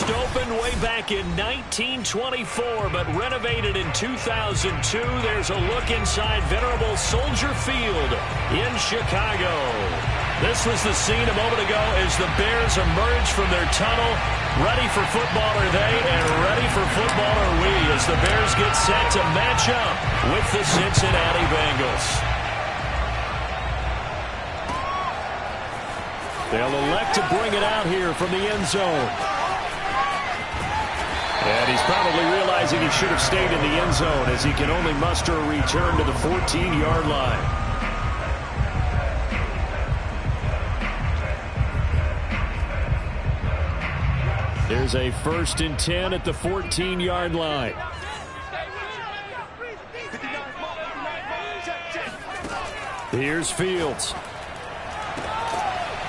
First opened way back in 1924, but renovated in 2002. There's a look inside venerable Soldier Field in Chicago. This was the scene a moment ago as the Bears emerge from their tunnel. Ready for football are they, and ready for football are we, as the Bears get set to match up with the Cincinnati Bengals. They'll elect to bring it out here from the end zone. And he's probably realizing he should have stayed in the end zone, as he can only muster a return to the 14-yard line. There's a 1st and 10 at the 14-yard line. Here's Fields.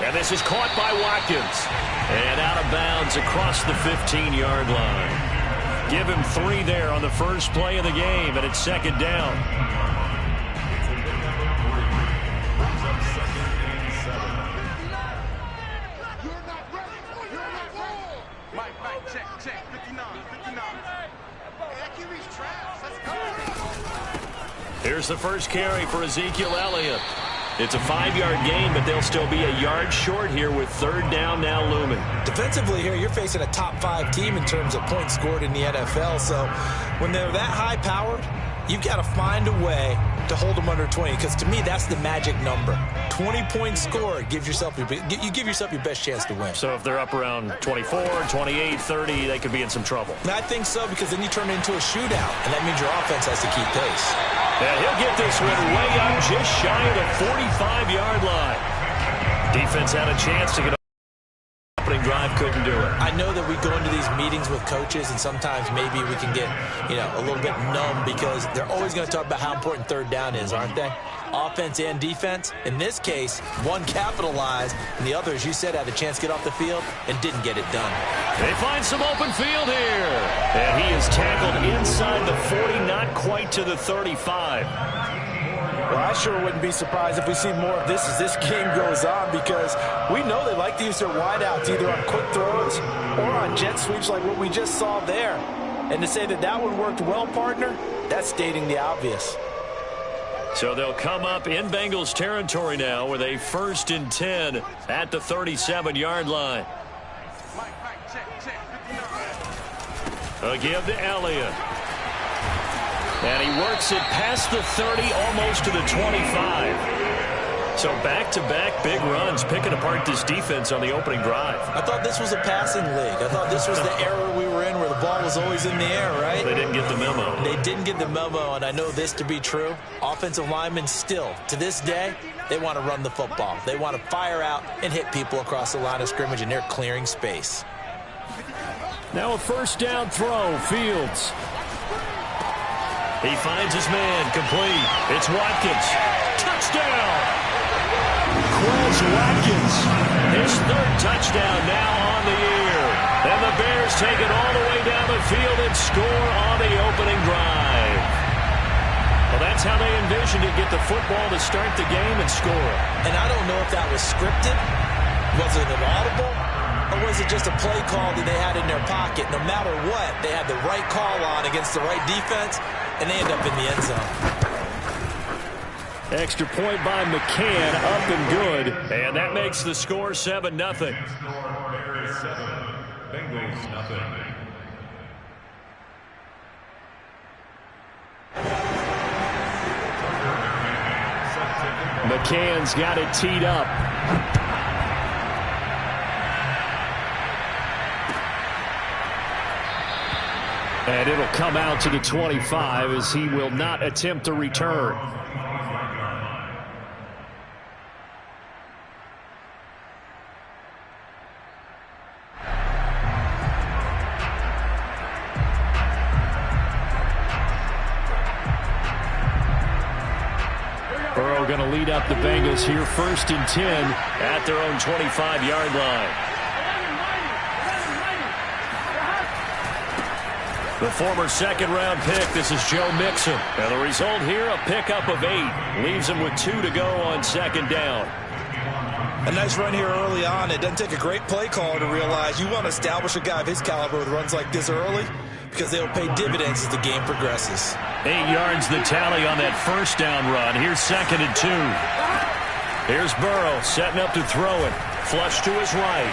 And this is caught by Watkins. And out of bounds across the 15-yard line. Give him 3 there on the first play of the game, and it's 2nd down. Here's the first carry for Ezekiel Elliott. It's a 5-yard gain, but they'll still be a yard short here with 3rd down now looming. Defensively here, you're facing a top 5 team in terms of points scored in the NFL. So when they're that high-powered, you've got to find a way to hold them under 20, because to me, that's the magic number. 20 points scored, you give yourself your best chance to win. So if they're up around 24, 28, 30, they could be in some trouble. I think so, because then you turn it into a shootout, and that means your offense has to keep pace. And he'll get this one way up just shy of the 45-yard line. Defense had a chance to get opening drive, couldn't do it. I know that we go into these meetings with coaches, and sometimes maybe we can get, a little bit numb, because they're always going to talk about how important 3rd down is, aren't they? Offense and defense. In this case, one capitalized, and the other, as you said, had a chance to get off the field and didn't get it done. They find some open field here. And he is tackled inside the 40, not quite to the 35. Well, I sure wouldn't be surprised if we see more of this as this game goes on, because we know they like to use their wideouts either on quick throws or on jet sweeps like what we just saw there. And to say that that one worked well, partner, that's stating the obvious. So they'll come up in Bengals territory now with a 1st and 10 at the 37-yard line. A give to Elliott. And he works it past the 30, almost to the 25. So back-to-back big runs, picking apart this defense on the opening drive. I thought this was a passing league. I thought this was the era we were in where the ball was always in the air, right? They didn't get the memo. They didn't get the memo, and I know this to be true. Offensive linemen still, to this day, they want to run the football. They want to fire out and hit people across the line of scrimmage, and they're clearing space. Now a 1st down throw, Fields. He finds his man, complete. It's Watkins. Touchdown! Quez Watkins, his 3rd touchdown now on the year. And the Bears take it all the way down the field and score on the opening drive. Well, that's how they envisioned it, get the football to start the game and score. And I don't know if that was scripted. Was it an audible? Or was it just a play call that they had in their pocket? No matter what, they had the right call on against the right defense, and they end up in the end zone. Extra point by McCann, up and good. And that makes the score 7-0. Bengals 0. McCann's got it teed up. And it'll come out to the 25 as he will not attempt to return. Burrow going to lead up the Bengals here, 1st and 10 at their own 25-yard line. The former 2nd-round pick, this is Joe Mixon. And the result here, a pickup of 8. Leaves him with 2 to go on 2nd down. A nice run here early on. It doesn't take a great play caller to realize you want to establish a guy of his caliber with runs like this early because they'll pay dividends as the game progresses. 8 yards the tally on that first down run. Here's 2nd and 2. Here's Burrow setting up to throw it. Flush to his right.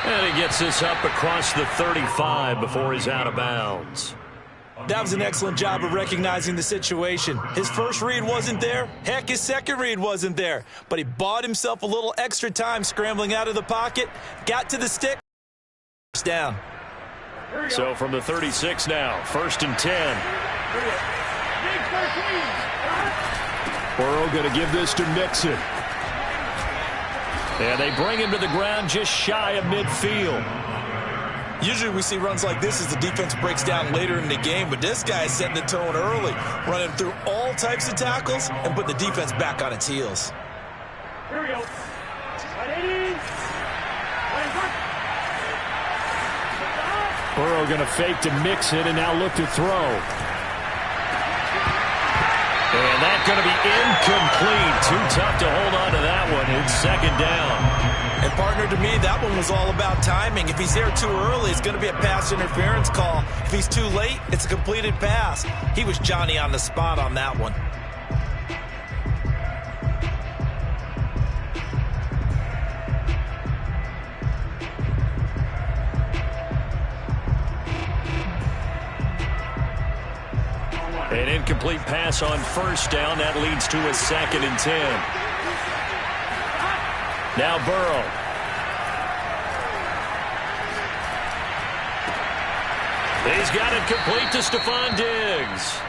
And he gets this up across the 35 before he's out of bounds. That was an excellent job of recognizing the situation. His first read wasn't there. Heck, his second read wasn't there. But he bought himself a little extra time scrambling out of the pocket, got to the stick, down. So from the 36 now, 1st and 10. Burrow going to give this to Mixon. And they bring him to the ground just shy of midfield. Usually we see runs like this as the defense breaks down later in the game, but this guy is setting the tone early, running through all types of tackles and put the defense back on its heels. Here we go. Burrow going to fake to Mixon and now look to throw. And that's going to be incomplete. Too tough to hold on to that one. It's 2nd down. And, partner, to me, that one was all about timing. If he's there too early, it's going to be a pass interference call. If he's too late, it's a completed pass. He was Johnny on the spot on that one. An incomplete pass on 1st down. That leads to a 2nd and 10. Now Burrow. He's got it complete to Stephon Diggs.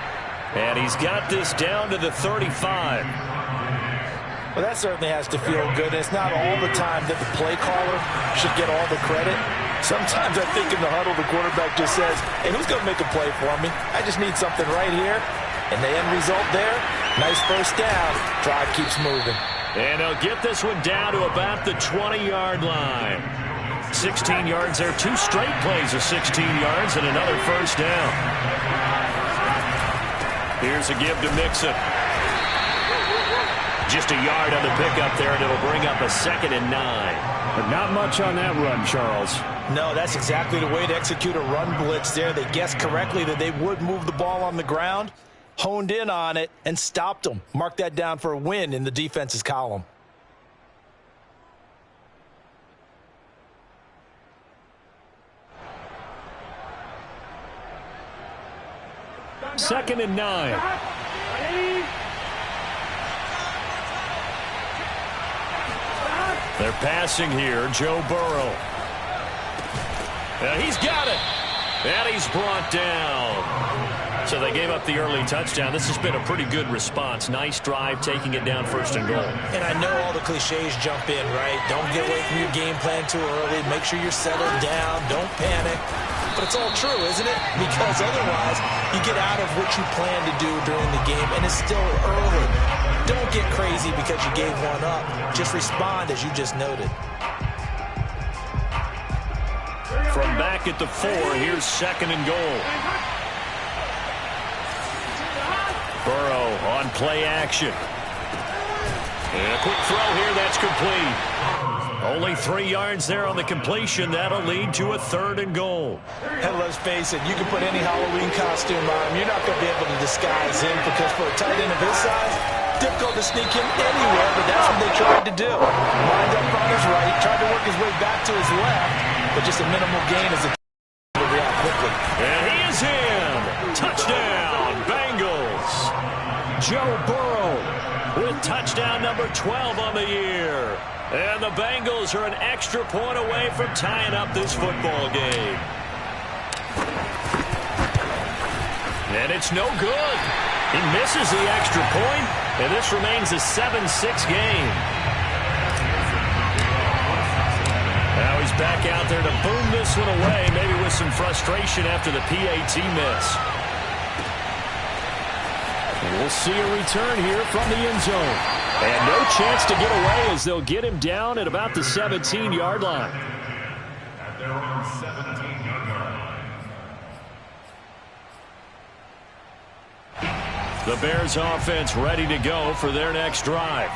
And he's got this down to the 35. Well, that certainly has to feel good. It's not all the time that the play caller should get all the credit. Sometimes I think in the huddle, the quarterback just says, hey, who's going to make a play for me? I just need something right here. And the end result there, nice first down. Drive keeps moving. And he'll get this one down to about the 20-yard line. 16 yards there. 2 straight plays of 16 yards and another first down. Here's a give to Mixon. Just a yard on the pickup there, and it'll bring up a 2nd and 9. But not much on that run, Charles. No, that's exactly the way to execute a run blitz there. They guessed correctly that they would move the ball on the ground, honed in on it, and stopped them. Mark that down for a win in the defense's column. Second and 9. They're passing here. Joe Burrow. He's got it. And he's brought down. So they gave up the early touchdown. This has been a pretty good response. Nice drive, taking it down 1st and goal. And I know all the cliches jump in, right? Don't get away from your game plan too early. Make sure you're settled down. Don't panic. But it's all true, isn't it? Because otherwise, you get out of what you plan to do during the game, and it's still early. Don't get crazy because you gave one up. Just respond as you just noted. From back at the 4, here's 2nd and goal. Burrow on play action. And a quick throw here, that's complete. Only 3 yards there on the completion. That'll lead to a 3rd and goal. And let's face it, you can put any Halloween costume on him. You're not going to be able to disguise him because for a tight end of his size, difficult to sneak him anywhere, but that's what they tried to do. Lined up on his right, tried to work his way back to his left, but just a minimal gain as to react quickly. And he is in. Touchdown, Bengals. Joe Burrow with touchdown number 12 on the year. And the Bengals are an extra point away from tying up this football game. And it's no good. He misses the extra point, and this remains a 7-6 game. Now he's back out there to boom this one away, maybe with some frustration after the PAT miss. And we'll see a return here from the end zone. And no chance to get away as they'll get him down at about the 17-yard line. At their own 17-yard line. The Bears offense ready to go for their next drive.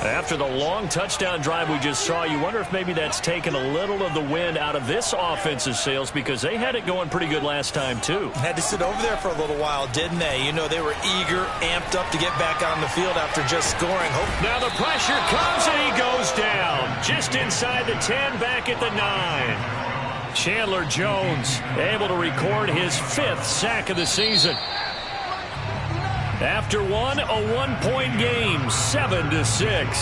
After the long touchdown drive we just saw, you wonder if maybe that's taken a little of the wind out of this offense's sails because they had it going pretty good last time, too. Had to sit over there for a little while, didn't they? You know, they were eager, amped up to get back on the field after just scoring. Now the pressure comes, and he goes down. Just inside the 10, back at the 9. Chandler Jones able to record his 5th sack of the season. After one, a one-point game, 7-6.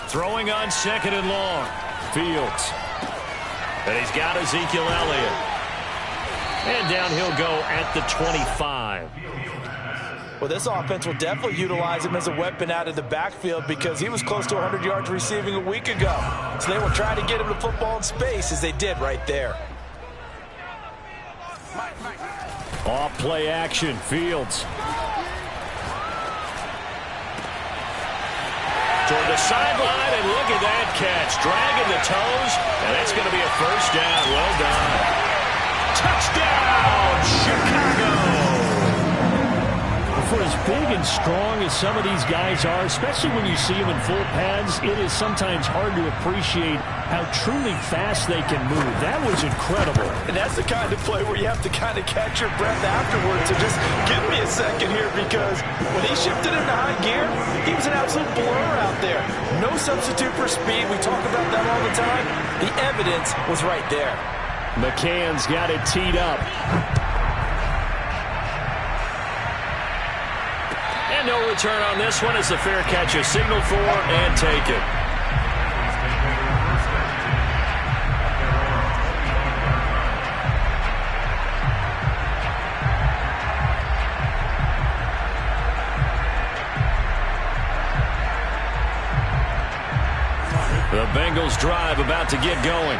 Throwing on 2nd and long. Fields. And he's got Ezekiel Elliott. And down he'll go at the 25. Well, this offense will definitely utilize him as a weapon out of the backfield because he was close to 100 yards receiving a week ago. So they will try to get him the football in space as they did right there. Off play action, Fields. Toward the sideline, and look at that catch. Dragging the toes, and that's going to be a first down. Well done. Touchdown, Chicago! For as big and strong as some of these guys are, especially when you see them in full pads, it is sometimes hard to appreciate how truly fast they can move. That was incredible. And that's the kind of play where you have to kind of catch your breath afterwards. So just give me a second here because when he shifted into high gear, he was an absolute blur out there. No substitute for speed. We talk about that all the time. The evidence was right there. McCann's got it teed up. And no return on this one as the fair catch is signaled for and taken. The Bengals drive about to get going.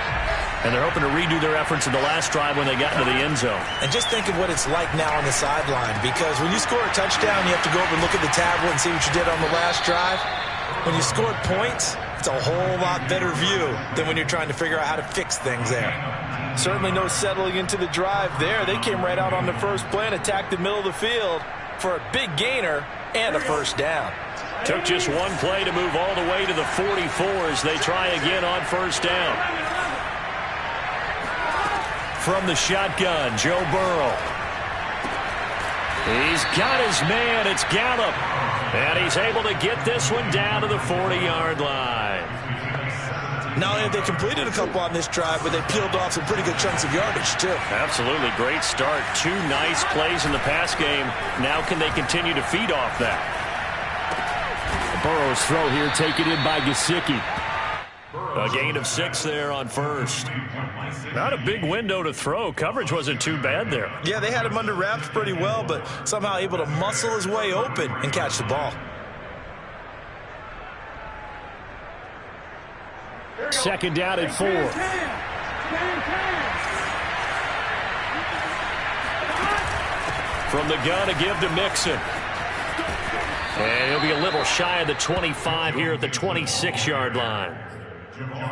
And they're hoping to redo their efforts in the last drive when they got into the end zone. And just think of what it's like now on the sideline, because when you score a touchdown, you have to go over and look at the tablet and see what you did on the last drive. When you scored points, it's a whole lot better view than when you're trying to figure out how to fix things there. Certainly no settling into the drive there. They came right out on the first play and attacked the middle of the field for a big gainer and a first down. Took just one play to move all the way to the 44 as they try again on first down. From the shotgun, Joe Burrow. He's got his man. It's Gallup. And he's able to get this one down to the 40-yard line. Not only have they completed a couple on this drive, but they peeled off some pretty good chunks of yardage, too. Absolutely. Great start. 2 nice plays in the pass game. Now can they continue to feed off that? Burrow's throw here taken in by Gesicki. A gain of 6 there on first. Not a big window to throw. Coverage wasn't too bad there. Yeah, they had him under wraps pretty well, but somehow able to muscle his way open and catch the ball. Second down and 4. From the gun, a give to Mixon. And he'll be a little shy of the 25 here at the 26-yard line.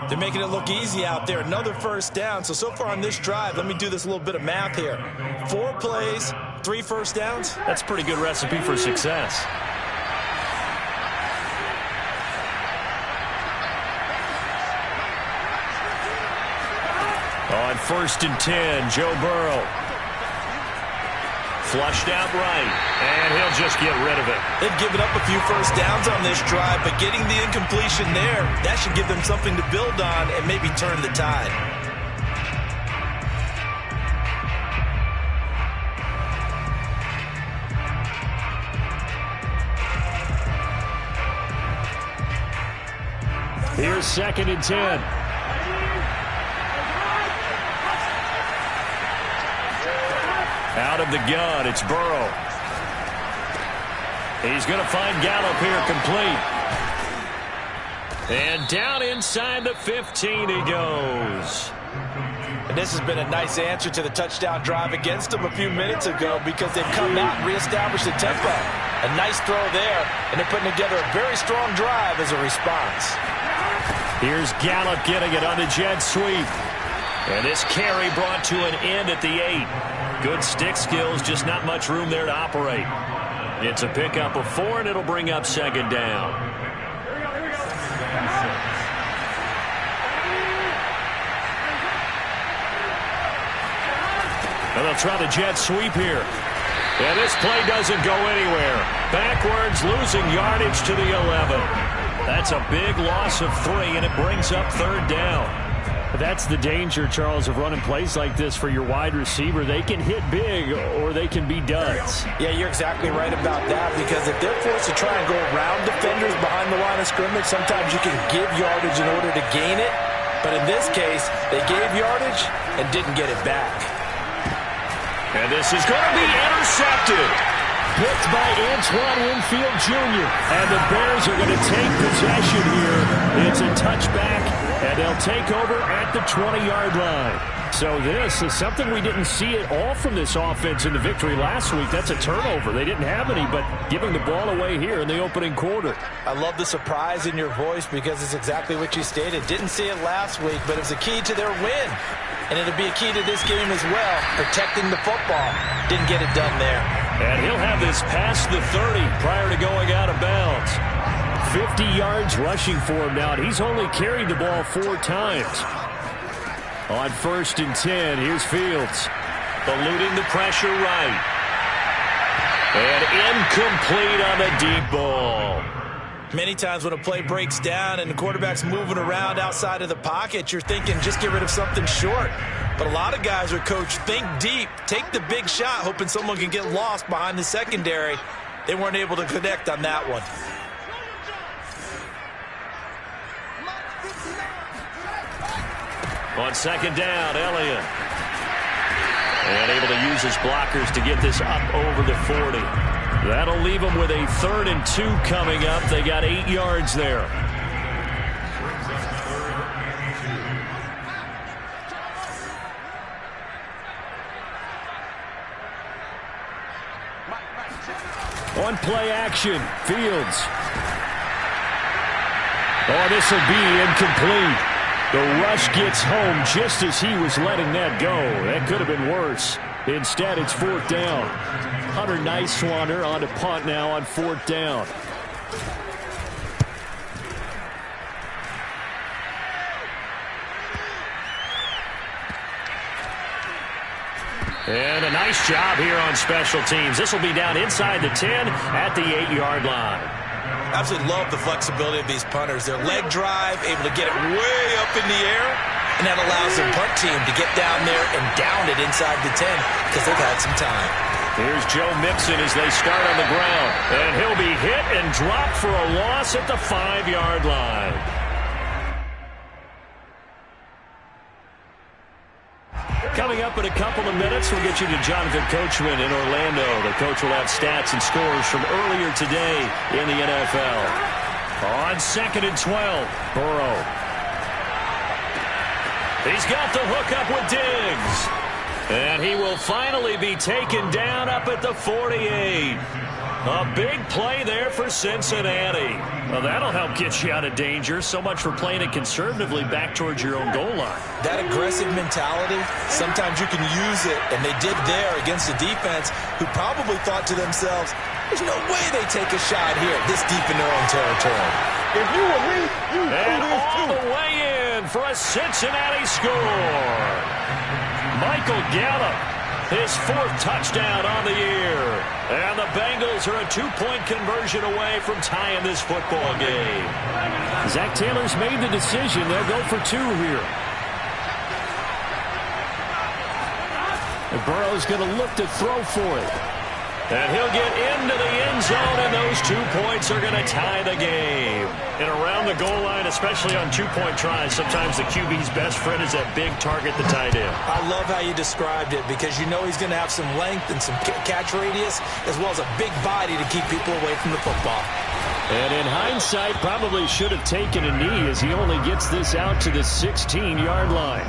They're making it look easy out there. Another first down. So far on this drive, let me do this little bit of math here. 4 plays, 3 first downs. That's a pretty good recipe for success. On 1st and 10, Joe Burrow. Flushed out right, and he'll just get rid of it. They've given up a few first downs on this drive, but getting the incompletion there, that should give them something to build on and maybe turn the tide. Here's 2nd and 10. Out of the gun, it's Burrow. He's going to find Gallup here complete. And down inside the 15 he goes. And this has been a nice answer to the touchdown drive against them a few minutes ago because they've come out and reestablished the tempo. A nice throw there, and they're putting together a very strong drive as a response. Here's Gallup getting it on the jet sweep. And this carry brought to an end at the 8. Good stick skills, just not much room there to operate. It's a pickup of 4, and it'll bring up second down. And they'll try the jet sweep here. And this play doesn't go anywhere. Backwards, losing yardage to the 11. That's a big loss of 3, and it brings up third down. But that's the danger, Charles, of running plays like this for your wide receiver. They can hit big, or they can be duds. Yeah, you're exactly right about that, because if they're forced to try and go around defenders behind the line of scrimmage, sometimes you can give yardage in order to gain it. But in this case, they gave yardage and didn't get it back. And this is going to be intercepted. Picked by Antoine Winfield Jr. And the Bears are going to take possession here. It's a touchback, and they'll take over at the 20-yard line. So this is something we didn't see at all from this offense in the victory last week. That's a turnover. They didn't have any, but giving the ball away here in the opening quarter. I love the surprise in your voice, because it's exactly what you stated. Didn't see it last week, but it was a key to their win. And it'll be a key to this game as well, protecting the football. Didn't get it done there. And he'll have this past the 30 prior to going out of bounds. 50 yards rushing for him now, and he's only carried the ball 4 times. On 1st and 10, here's Fields. Eluding the pressure right. And incomplete on the deep ball. Many times when a play breaks down and the quarterback's moving around outside of the pocket, you're thinking just get rid of something short. But a lot of guys are coached, think deep, take the big shot, hoping someone can get lost behind the secondary. They weren't able to connect on that one. On 2nd down, Elliott. And able to use his blockers to get this up over the 40. That'll leave them with a 3rd and 2 coming up. They got 8 yards there. On play action, Fields. Oh, this will be incomplete. The rush gets home just as he was letting that go. That could have been worse. Instead, it's 4th down. Hunter Nicewander on a punt now on 4th down. And a nice job here on special teams. This will be down inside the 10 at the 8-yard line. Absolutely love the flexibility of these punters. Their leg drive, able to get it way up in the air, and that allows their punt team to get down there and down it inside the 10 because they've had some time. Here's Joe Mixon as they start on the ground. And he'll be hit and dropped for a loss at the 5-yard line. Coming up in a couple of minutes, we'll get you to Jonathan Coachman in Orlando. The coach will have stats and scores from earlier today in the NFL. On 2nd and 12, Burrow. He's got the hookup with Diggs. And he will finally be taken down up at the 48. A big play there for Cincinnati. Well, that'll help get you out of danger. So much for playing it conservatively back towards your own goal line. That aggressive mentality, sometimes you can use it, and they did there against a defense who probably thought to themselves, there's no way they take a shot here this deep in their own territory. If you were me, you and all the way in for a Cincinnati score. Michael Gallup, his 4th touchdown on the year. And the Bengals are a 2-point conversion away from tying this football game. Zach Taylor's made the decision. They'll go for 2 here. And Burrow's going to look to throw for it. And he'll get into the end zone, and those 2 points are going to tie the game. And around the goal line, especially on 2-point tries, sometimes the QB's best friend is that big target, the tight end. I love how you described it, because you know he's going to have some length and some catch radius, as well as a big body to keep people away from the football. And in hindsight, probably should have taken a knee, as he only gets this out to the 16-yard line.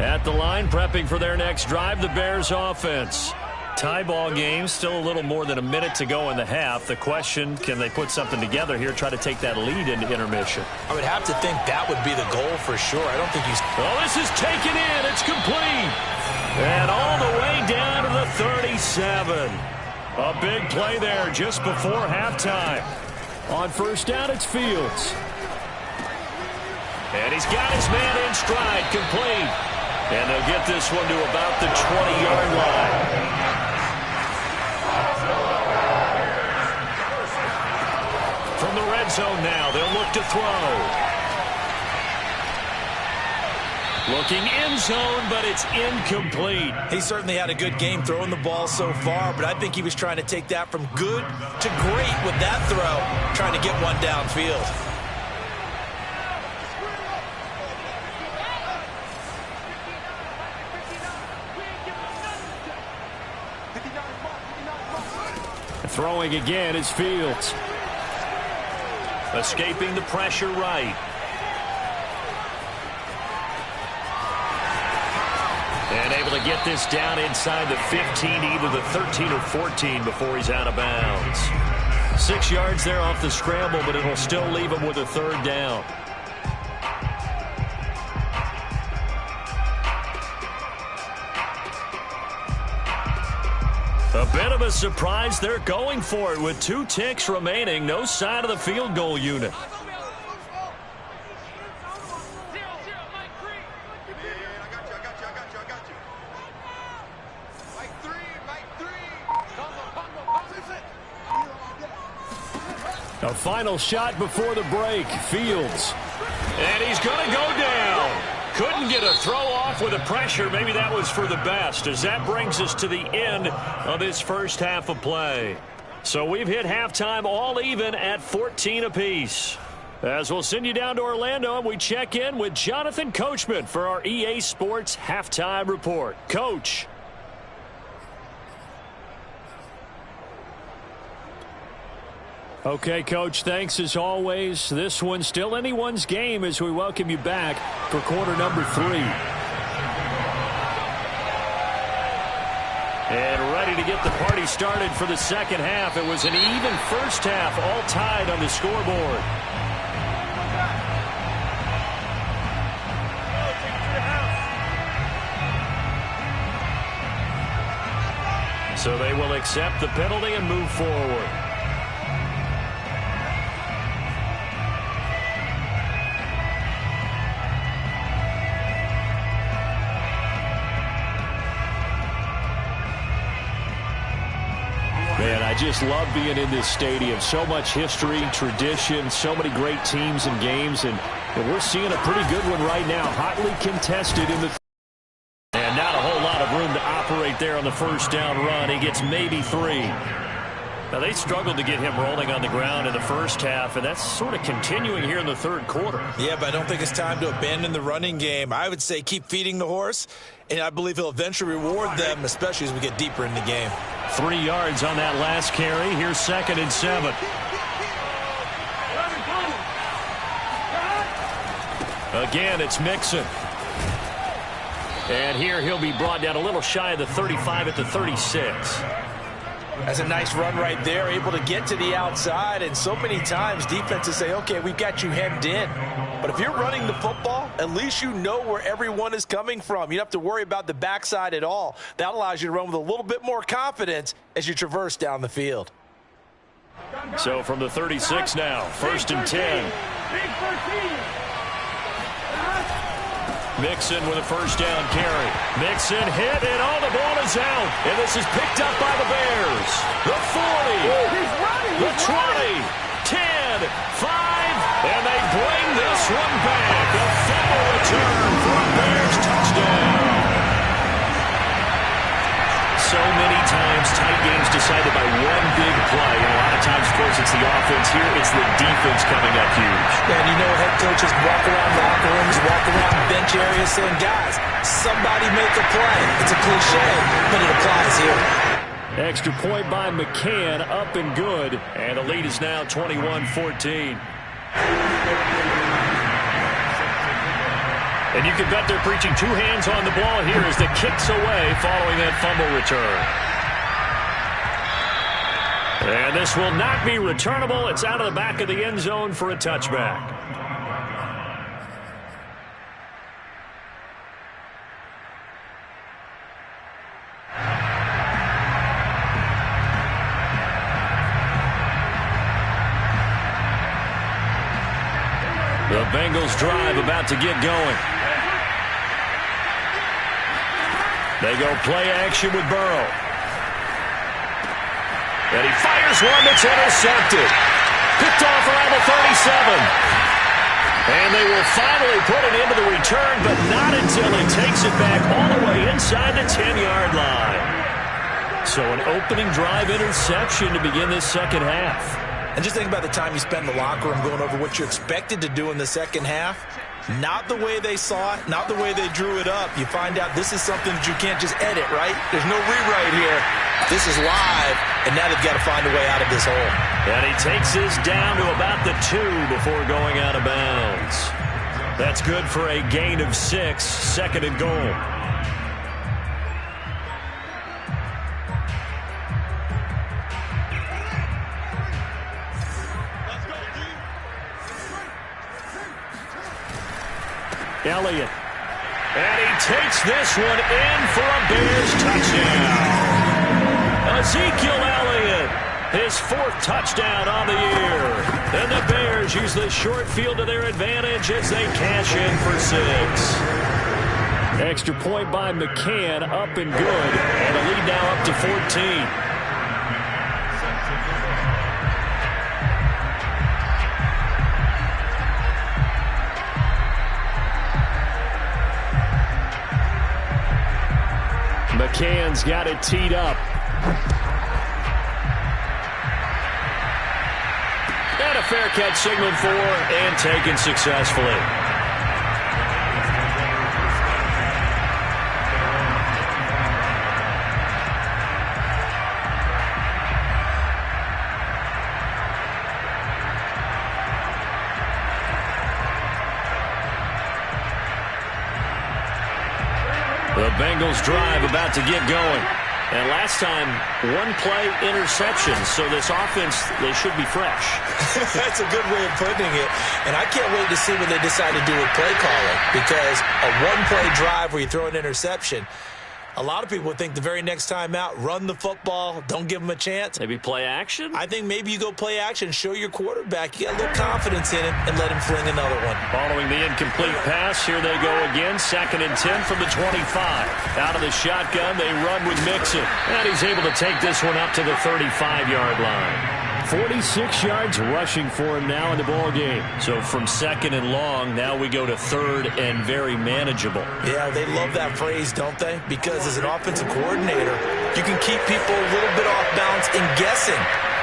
At the line, prepping for their next drive, the Bears offense. Tie ball game, still a little more than a minute to go in the half. The question, can they put something together here, try to take that lead into intermission? I would have to think that would be the goal for sure. I don't think he's... Oh, this is taken in. It's complete. And all the way down to the 37. A big play there just before halftime. On first down, it's Fields. And he's got his man in stride, complete. And they'll get this one to about the 20-yard line. From the red zone now, they'll look to throw. Looking end zone, but it's incomplete. He certainly had a good game throwing the ball so far, but I think he was trying to take that from good to great with that throw, trying to get one downfield. Throwing again is Fields. Escaping the pressure right. And able to get this down inside the 15, either the 13 or 14 before he's out of bounds. 6 yards there off the scramble, but it'll still leave him with a third down. A bit of a surprise. They're going for it with 2 ticks remaining. No sign of the field goal unit. A final shot before the break. Fields. And he's going to go down. Couldn't get a throw off with the pressure. Maybe that was for the best, as that brings us to the end of this first half of play. So we've hit halftime all even at 14 apiece. As we'll send you down to Orlando, and we check in with Jonathan Coachman for our EA Sports Halftime Report. Coach. Okay, Coach, thanks as always. This one's still anyone's game as we welcome you back for quarter number 3. And ready to get the party started for the second half. It was an even first half, all tied on the scoreboard. So they will accept the penalty and move forward. Man, I just love being in this stadium. So much history, tradition, so many great teams and games, and we're seeing a pretty good one right now. Hotly contested in the... And not a whole lot of room to operate there on the first down run. He gets maybe 3. Now, they struggled to get him rolling on the ground in the first half, and that's sort of continuing here in the third quarter. Yeah, but I don't think it's time to abandon the running game. I would say keep feeding the horse, and I believe he'll eventually reward them, especially as we get deeper in the game. 3 yards on that last carry. Here's 2nd and 7. Again, it's Mixon. And here he'll be brought down a little shy of the 35 at the 36. That's a nice run right there, able to get to the outside, and so many times defenses say, okay, we've got you hemmed in. But if you're running the football, at least you know where everyone is coming from. You don't have to worry about the backside at all. That allows you to run with a little bit more confidence as you traverse down the field. So from the 36 now, 1st and 10. Mixon with a first down carry. Mixon hit, and all the ball is out. And this is picked up by the Bears. The 40, the 20, 10, 5, and they bring this one back. A fumble return for a Bears touchdown. So many times tight games decided by one big play. And a lot of times, of course, it's the offense. Here, it's the defense coming up huge. And you know, head coaches walk around locker rooms, walk around bench areas saying, guys, somebody make a play. It's a cliche, but it applies here. Extra point by McCann, up and good. And the lead is now 21-14. And you can bet they're preaching 2 hands on the ball here as the kick's away following that fumble return. And this will not be returnable. It's out of the back of the end zone for a touchback. The Bengals drive about to get going. They go play action with Burrow. And he fires one that's intercepted. Picked off around the 37. And they will finally put it into the return, but not until he takes it back all the way inside the 10-yard line. So an opening drive interception to begin this second half. And just think about the time you spend in the locker room going over what you expected to do in the second half. Not the way they saw it, not the way they drew it up. You find out this is something that you can't just edit, right? There's no rewrite here. This is live, and now they've got to find a way out of this hole. And he takes this down to about the 2 before going out of bounds. That's good for a gain of 6, second and goal. Elliott. And he takes this one in for a Bears touchdown. Ezekiel Elliott, his 4th touchdown on the year. And the Bears use the short field to their advantage as they cash in for 6. Extra point by McCann, up and good. And the lead now up to 14. McCann's got it teed up. And a fair catch signaled for and taken successfully. The Bengals drive about to get going. And last time, 1-play interception. So this offense, they should be fresh. That's a good way of putting it. And I can't wait to see what they decide to do with play calling. Because a 1-play drive where you throw an interception, a lot of people would think the very next time out, run the football, don't give them a chance. Maybe play action? I think maybe you go play action, show your quarterback. You got a little confidence in him, and let him fling another one. Following the incomplete pass, here they go again. 2nd and 10 from the 25. Out of the shotgun, they run with Mixon. And he's able to take this one up to the 35-yard line. 46 yards rushing for him now in the ball game. So from 2nd and long, now we go to 3rd and very manageable. Yeah, they love that phrase, don't they? Because as an offensive coordinator, you can keep people a little bit off balance and guessing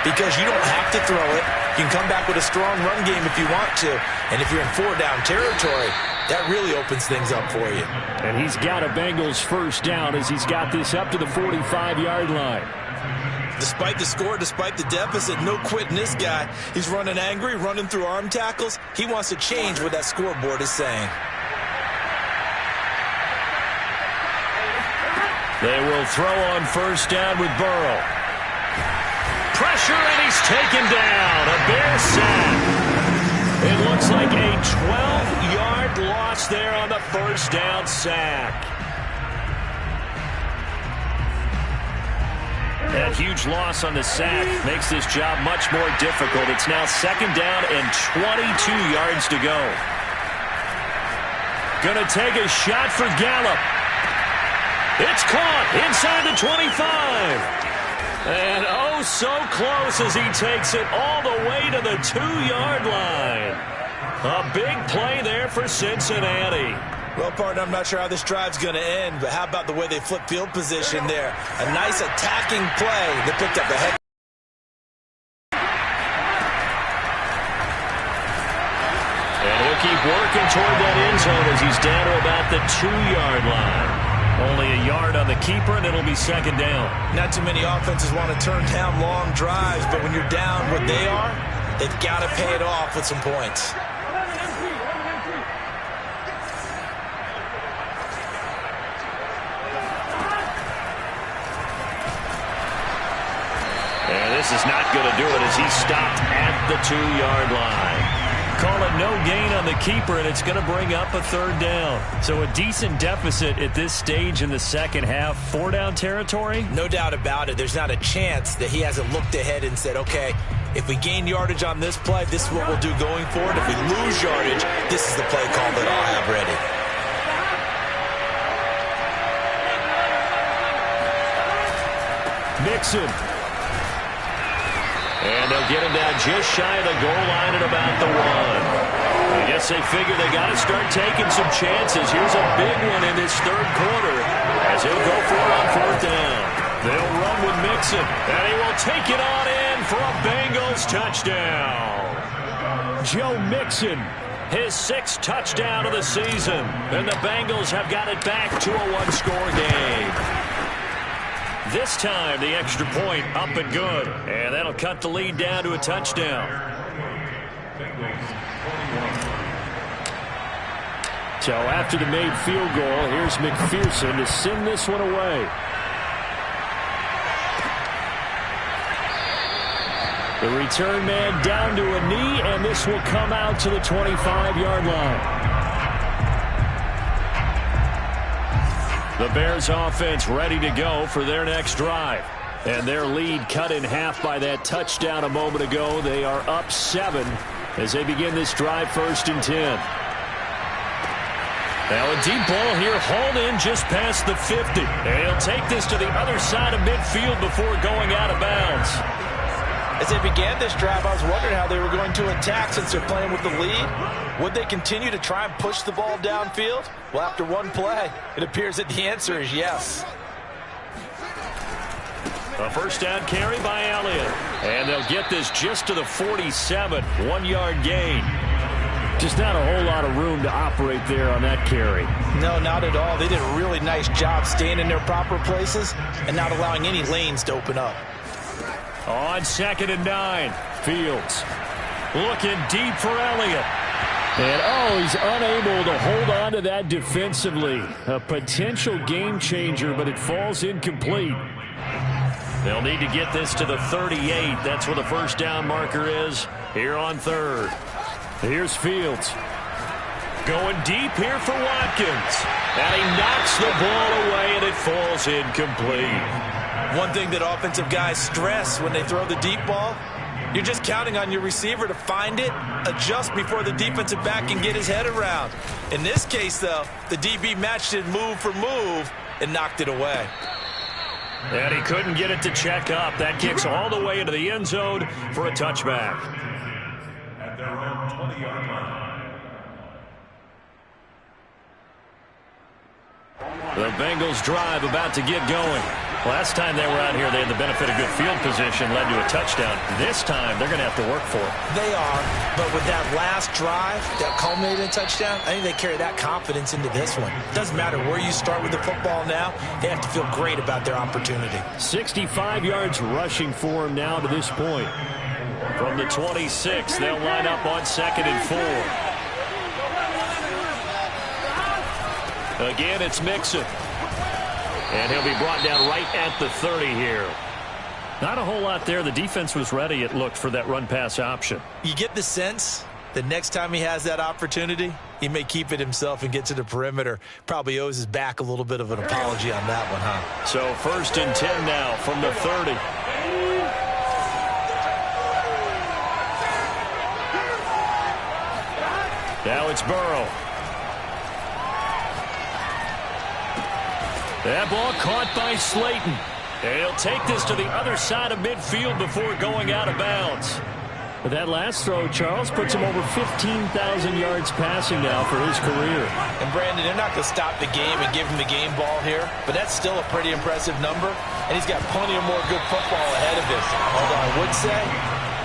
because you don't have to throw it. You can come back with a strong run game if you want to. And if you're in 4-down territory, that really opens things up for you. And he's got a Bengals first down as he's got this up to the 45-yard line. Despite the score, despite the deficit, no quitting this guy. He's running angry, running through arm tackles. He wants to change what that scoreboard is saying. They will throw on first down with Burrow. Pressure, and he's taken down. A Bear sack. It looks like a 12-yard loss there on the first down sack. That huge loss on the sack makes this job much more difficult. It's now 2nd down and 22 yards to go. Gonna take a shot for Gallup. It's caught inside the 25. And oh, so close as he takes it all the way to the 2-yard line. A big play there for Cincinnati. Well, partner, I'm not sure how this drive's going to end, but how about the way they flip field position there? A nice attacking play that picked up a heck. And he'll keep working toward that end zone as he's down to about the 2-yard line. Only a yard on the keeper, and it'll be 2nd down. Not too many offenses want to turn down long drives, but when you're down what they are, they've got to pay it off with some points. And this this is not going to do it as he's stopped at the 2-yard line. Call it no gain on the keeper, and it's going to bring up a 3rd down. So a decent deficit at this stage in the second half. 4-down territory? No doubt about it. There's not a chance that he hasn't looked ahead and said, okay, if we gain yardage on this play, this is what we'll do going forward. If we lose yardage, this is the play call that I'll have ready. Mixon. And they'll get him down just shy of the goal line at about the 1. I guess they figure they got to start taking some chances. Here's a big one in this 3rd quarter as he'll go for it on 4th down. They'll run with Mixon, and he will take it on in for a Bengals touchdown. Joe Mixon, his 6th touchdown of the season, and the Bengals have got it back to a 1-score game. This time, the extra point up and good. And that'll cut the lead down to a touchdown. So after the made field goal, here's McPherson to send this one away. The return man down to a knee, and this will come out to the 25-yard line. The Bears offense ready to go for their next drive. And their lead cut in half by that touchdown a moment ago. They are up 7 as they begin this drive 1st and 10. Now a deep ball here hauled in just past the 50. And he'll take this to the other side of midfield before going out of bounds. As they began this drive, I was wondering how they were going to attack since they're playing with the lead. Would they continue to try and push the ball downfield? Well, after one play, it appears that the answer is yes. A 1st down carry by Elliott. And they'll get this just to the 47. 1-yard gain. Just not a whole lot of room to operate there on that carry. No, not at all. They did a really nice job staying in their proper places and not allowing any lanes to open up. On 2nd and 9, Fields looking deep for Elliott. And, he's unable to hold on to that defensively. A potential game changer, but it falls incomplete. They'll need to get this to the 38. That's where the 1st down marker is here on 3rd. Here's Fields. Going deep here for Watkins. And he knocks the ball away, and it falls incomplete. One thing that offensive guys stress when they throw the deep ball, you're just counting on your receiver to find it, adjust before the defensive back can get his head around. In this case, though, the DB matched it move for move and knocked it away. And he couldn't get it to check up. That kicks all the way into the end zone for a touchback. At their own 20-yard line. The Bengals drive about to get going. Last time they were out here, they had the benefit of good field position, led to a touchdown. This time, they're going to have to work for it. They are, but with that last drive that culminated in a touchdown, I think they carry that confidence into this one. It doesn't matter where you start with the football now. They have to feel great about their opportunity. 65 yards rushing for him now to this point. From the 26, they'll line up on 2nd and 4. Again, it's Mixon. And he'll be brought down right at the 30 here. Not a whole lot there. The defense was ready, it looked, for that run-pass option. You get the sense that next time he has that opportunity, he may keep it himself and get to the perimeter. Probably owes his back a little bit of an apology on that one, huh? So 1st and 10 now from the 30. Now it's Burrow. That ball caught by Slayton. And he'll take this to the other side of midfield before going out of bounds. But that last throw, Charles, puts him over 15,000 yards passing now for his career. And, Brandon, they're not going to stop the game and give him the game ball here, but that's still a pretty impressive number, and he's got plenty of more good football ahead of this. Although I would say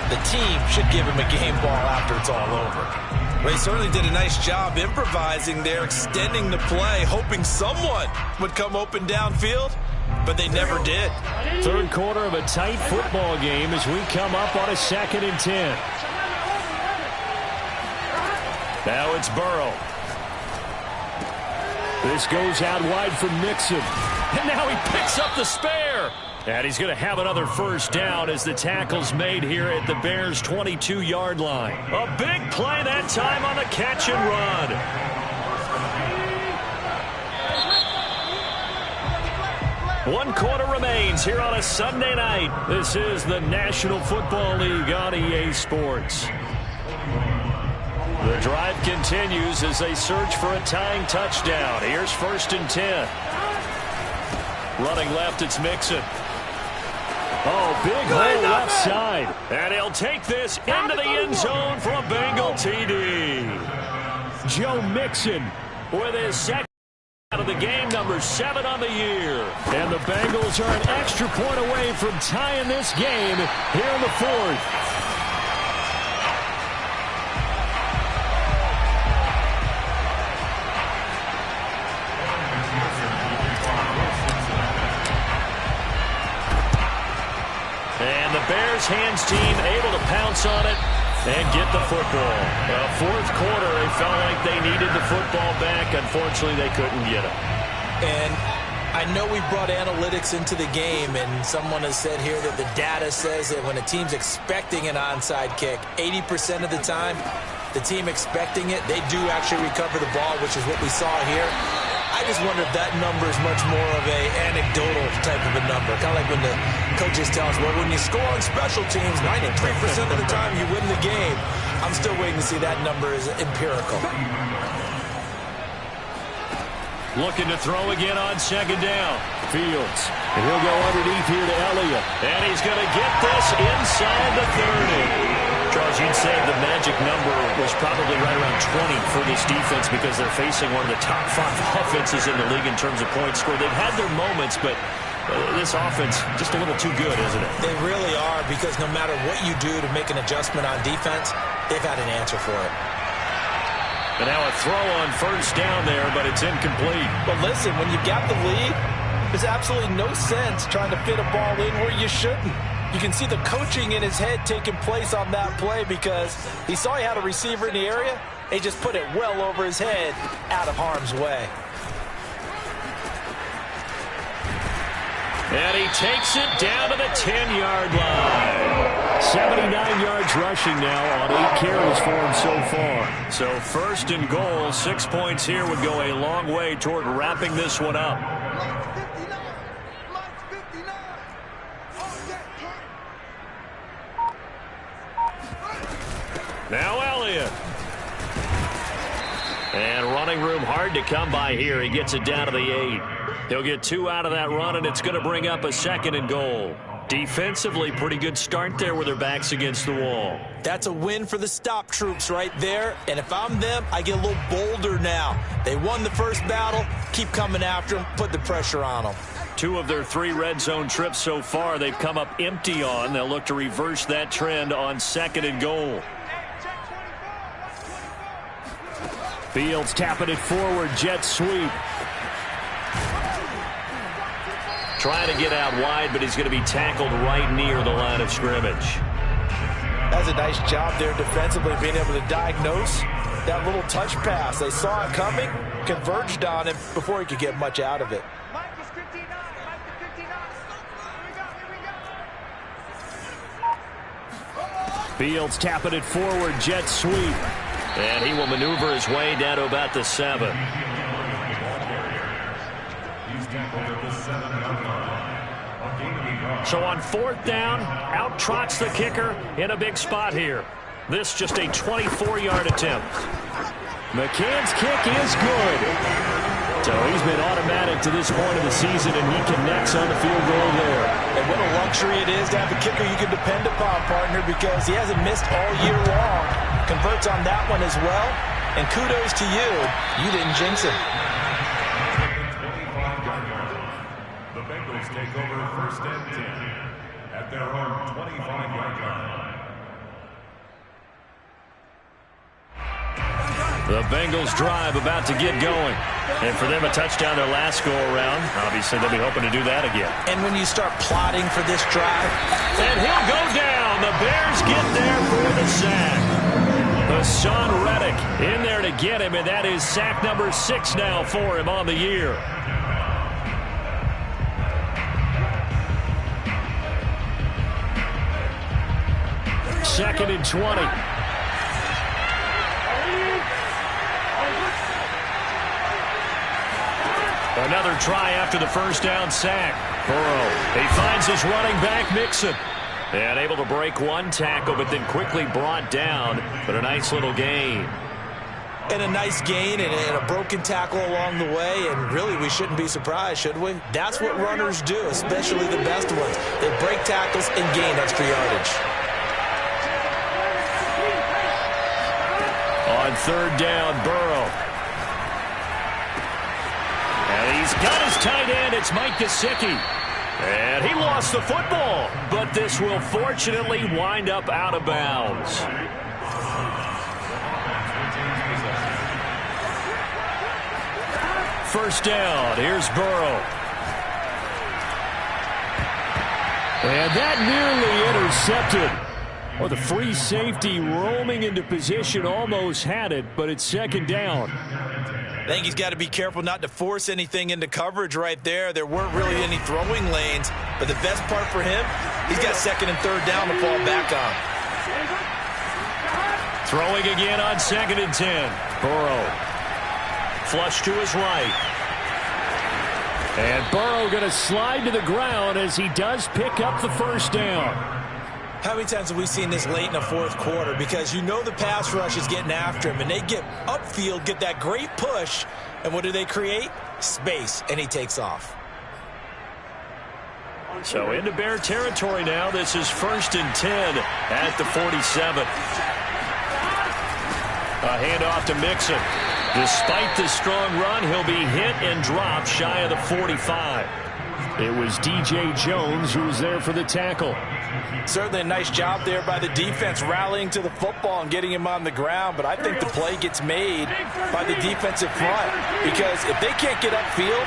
the team should give him a game ball after it's all over. Well, he certainly did a nice job improvising there, extending the play, hoping someone would come open downfield, but they never did. 3rd quarter of a tight football game as we come up on a 2nd and 10. Now it's Burrow. This goes out wide for Mixon. And now he picks up the spare. And he's going to have another first down as the tackle's made here at the Bears' 22-yard line. A big play that time on the catch and run. One quarter remains here on a Sunday night. This is the National Football League on EA Sports. The drive continues as they search for a tying touchdown. Here's 1st and 10. Running left, it's Mixon. Oh, big hole left side. And he'll take this into the end zone for a Bengal TD. Joe Mixon with his second out of the game, number 7 on the year. And the Bengals are an extra point away from tying this game here in the 4th. And the Bears hands team able to pounce on it and get the football. Fourth quarter, they felt like they needed the football back. Unfortunately, they couldn't get it. And I know we brought analytics into the game, and someone has said here that the data says that when a team's expecting an onside kick, 80% of the time, the team expecting it, they do actually recover the ball, which is what we saw here. I just wonder if that number is much more of a anecdotal type of a number. Kind of like when the coaches tell us, well, when you score on special teams, 93% of the time you win the game. I'm still waiting to see that number is empirical. Looking to throw again on 2nd down. Fields. And he'll go underneath here to Elliott. And he's going to get this inside the 30. Charles, you'd say the magic number was probably right around 20 for this defense because they're facing one of the top 5 offenses in the league in terms of points scored. They've had their moments, but this offense just a little too good, isn't it? They really are, because no matter what you do to make an adjustment on defense, they've had an answer for it. And now a throw on 1st down there, but it's incomplete. But listen, when you got the lead, there's absolutely no sense trying to fit a ball in where you shouldn't. You can see the coaching in his head taking place on that play because he saw he had a receiver in the area. He just put it well over his head, out of harm's way. And he takes it down to the 10-yard line. 79 yards rushing now on 8 carries for him so far. So 1st and goal, 6 points here would go a long way toward wrapping this one up. Now Elliott. And running room hard to come by here. He gets it down to the 8. He'll get 2 out of that run, and it's going to bring up a 2nd and goal. Defensively, pretty good start there with their backs against the wall. That's a win for the stop troops right there. And if I'm them, I get a little bolder now. They won the first battle. Keep coming after them. Put the pressure on them. 2 of their 3 red zone trips so far, they've come up empty on. They'll look to reverse that trend on 2nd and goal. Fields tapping it forward, jet sweep. Trying to get out wide, but he's going to be tackled right near the line of scrimmage. That's a nice job there defensively, being able to diagnose that little touch pass. They saw it coming, converged on him before he could get much out of it. Fields tapping it forward, jet sweep. And he will maneuver his way down to about the 7. So on 4th down, out trots the kicker in a big spot here. This just a 24-yard attempt. McCann's kick is good. So he's been automatic to this point of the season, and he connects on the field goal there. And what a luxury it is to have a kicker you can depend upon, partner, because he hasn't missed all year long. Converts on that one as well. And kudos to you. You didn't jinx him. The Bengals take over 1st and 10 at their own 25-yard line. The Bengals drive about to get going. And for them, a touchdown their last go-around. Obviously, they'll be hoping to do that again. And when you start plotting for this drive. And he'll go down. The Bears get there for the sack. Hassan Reddick in there to get him, and that is sack number 6 now for him on the year. 2nd and 20. Another try after the first down sack. Burrow, he finds his running back, Mixon. And able to break one tackle, but then quickly brought down. But a nice little gain. And a nice gain and a broken tackle along the way. And really, we shouldn't be surprised, should we? That's what runners do, especially the best ones. They break tackles and gain extra yardage. On 3rd down, Burrow. And he's got his tight end. It's Mike Gesicki. And he lost the football. But this will fortunately wind up out of bounds. First down. Here's Burrow. And that nearly intercepted. Well, the free safety roaming into position almost had it, but it's 2nd down. I think he's got to be careful not to force anything into coverage right there. There weren't really any throwing lanes, but the best part for him, he's got 2nd and 3rd down to fall back on. Throwing again on 2nd and 10. Burrow. Flush to his right. And Burrow going to slide to the ground as he does pick up the first down. How many times have we seen this late in the 4th quarter? Because you know the pass rush is getting after him, and they get upfield, get that great push, and what do they create? Space, and he takes off. So into Bear territory now. This is 1st and 10 at the 47. A handoff to Mixon. Despite the strong run, he'll be hit and dropped shy of the 45. It was D.J. Jones who was there for the tackle. Certainly a nice job there by the defense rallying to the football and getting him on the ground, but I think the play gets made by the defensive front because if they can't get upfield,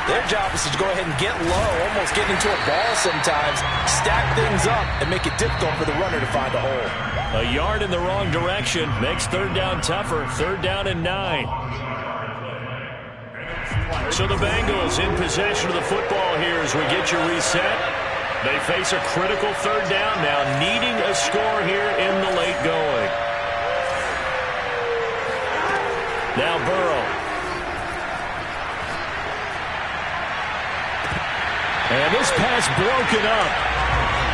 their job is to go ahead and get low, almost get into a ball sometimes, stack things up, and make it difficult for the runner to find a hole. A yard in the wrong direction makes 3rd down tougher. 3rd down and 9. So the Bengals in possession of the football here as we get you reset. They face a critical 3rd down now, needing a score here in the late going. Now Burrow. And this pass broken up.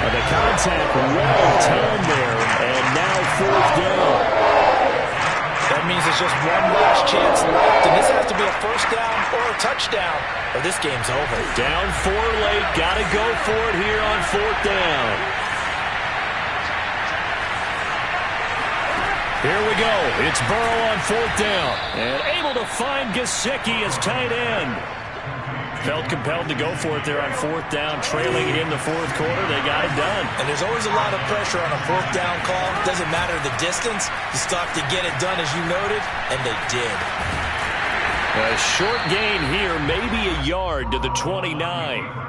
The contact well timed there, and now 4th down. That means there's just one last chance left, and this has to be a first down or a touchdown, or this game's over. Down 4 late, got to go for it here on 4th down. Here we go. It's Burrow on 4th down, and able to find Gesicki as tight end. Felt compelled to go for it there on 4th down, trailing in the 4th quarter. They got it done. And there's always a lot of pressure on a 4th down call. Doesn't matter the distance. You still have to get it done, as you noted, and they did. A short gain here, maybe a yard to the 29.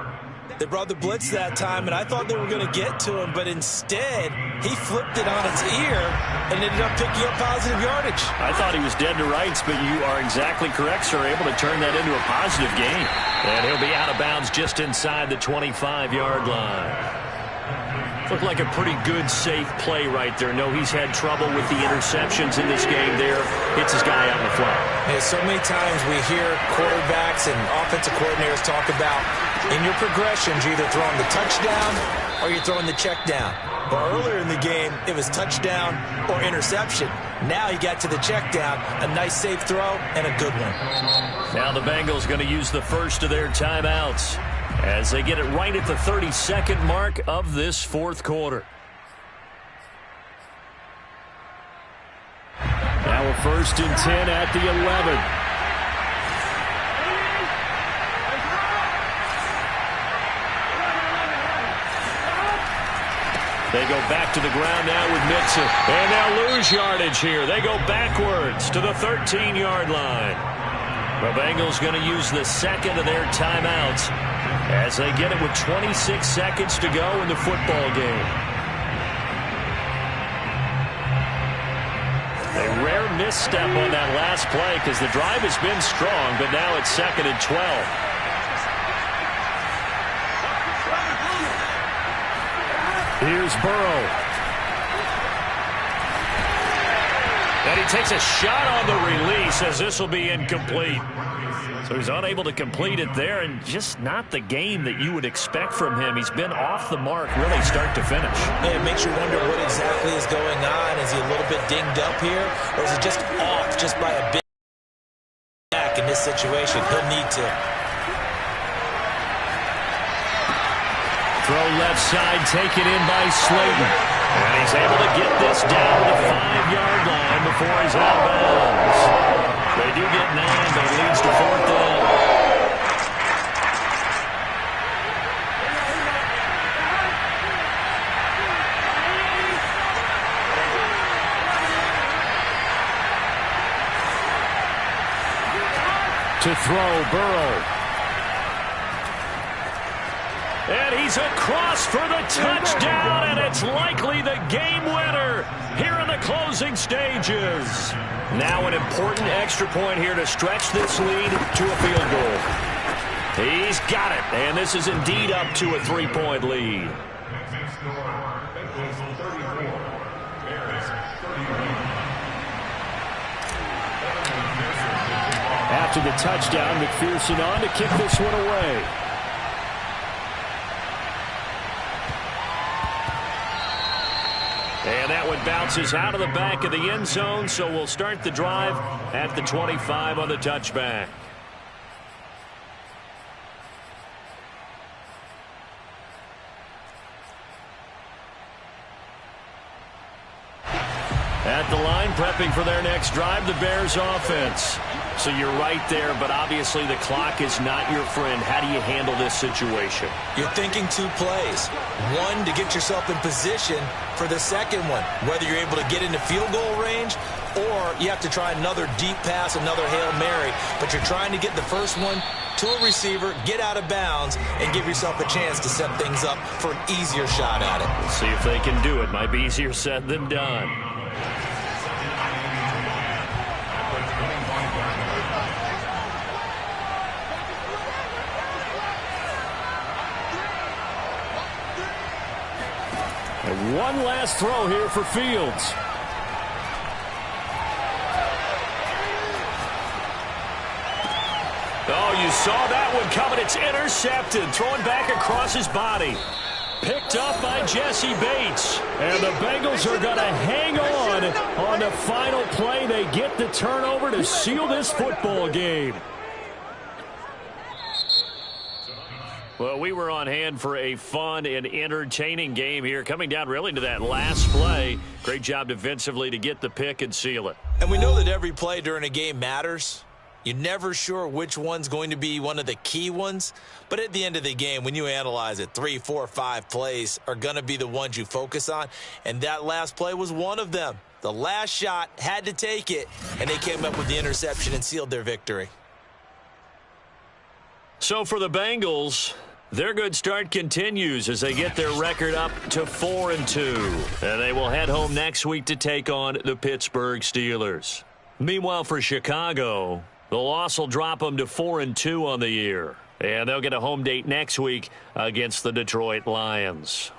They brought the blitz that time, and I thought they were going to get to him, but instead, he flipped it on its ear and ended up picking up positive yardage. I thought he was dead to rights, but you are exactly correct, sir. Able to turn that into a positive gain. And he'll be out of bounds just inside the 25-yard line. Looked like a pretty good, safe play right there. No, he's had trouble with the interceptions in this game there. Hits his guy out in the flat. Yeah, so many times we hear quarterbacks and offensive coordinators talk about in your progressions, you're either throwing the touchdown or you're throwing the check down. But earlier in the game, it was touchdown or interception. Now he got to the check down, a nice safe throw, and a good one. Now the Bengals going to use the first of their timeouts as they get it right at the 32nd mark of this 4th quarter. Now a 1st and 10 at the 11. They go back to the ground now with Mixon. And they'll lose yardage here. They go backwards to the 13-yard line. The Bengals going to use the 2nd of their timeouts as they get it with 26 seconds to go in the football game. A rare misstep on that last play because the drive has been strong, but now it's 2nd and 12. Here's Burrow. And he takes a shot on the release as this will be incomplete. So he's unable to complete it there, and just not the game that you would expect from him. He's been off the mark really start to finish. Yeah, it makes you wonder what exactly is going on. Is he a little bit dinged up here, or is it just off just by a bit back in this situation? He'll need to. Throw left side taken in by Slayton. And he's able to get this down to the 5-yard line before he's out of bounds. They do get 9, but it leads to 4th down. To throw, Burrow. And he's across for the touchdown, and it's likely the game winner here in the closing stages. Now an important extra point here to stretch this lead to a field goal. He's got it, and this is indeed up to a 3-point lead. After the touchdown, McPherson on to kick this one away. And that one bounces out of the back of the end zone, so we'll start the drive at the 25 on the touchback. At the line, prepping for their next drive, the Bears offense. So you're right there, but obviously the clock is not your friend. How do you handle this situation? You're thinking 2 plays. One, to get yourself in position for the second one, whether you're able to get into field goal range or you have to try another deep pass, another Hail Mary. But you're trying to get the first one to a receiver, get out of bounds, and give yourself a chance to set things up for an easier shot at it. We'll see if they can do it. Might be easier said than done. And one last throw here for Fields. Oh, you saw that one coming. It's intercepted. Throwing back across his body. Picked up by Jesse Bates. And the Bengals are going to hang on the final play. They get the turnover to seal this football game. Well, we were on hand for a fun and entertaining game here. Coming down really to that last play. Great job defensively to get the pick and seal it. And we know that every play during a game matters. You're never sure which one's going to be one of the key ones. But at the end of the game, when you analyze it, 3, 4, 5 plays are going to be the ones you focus on. And that last play was one of them. The last shot had to take it, and they came up with the interception and sealed their victory. So for the Bengals, their good start continues as they get their record up to 4-2. And they will head home next week to take on the Pittsburgh Steelers. Meanwhile, for Chicago, the loss will drop them to 4-2 on the year. And they'll get a home date next week against the Detroit Lions.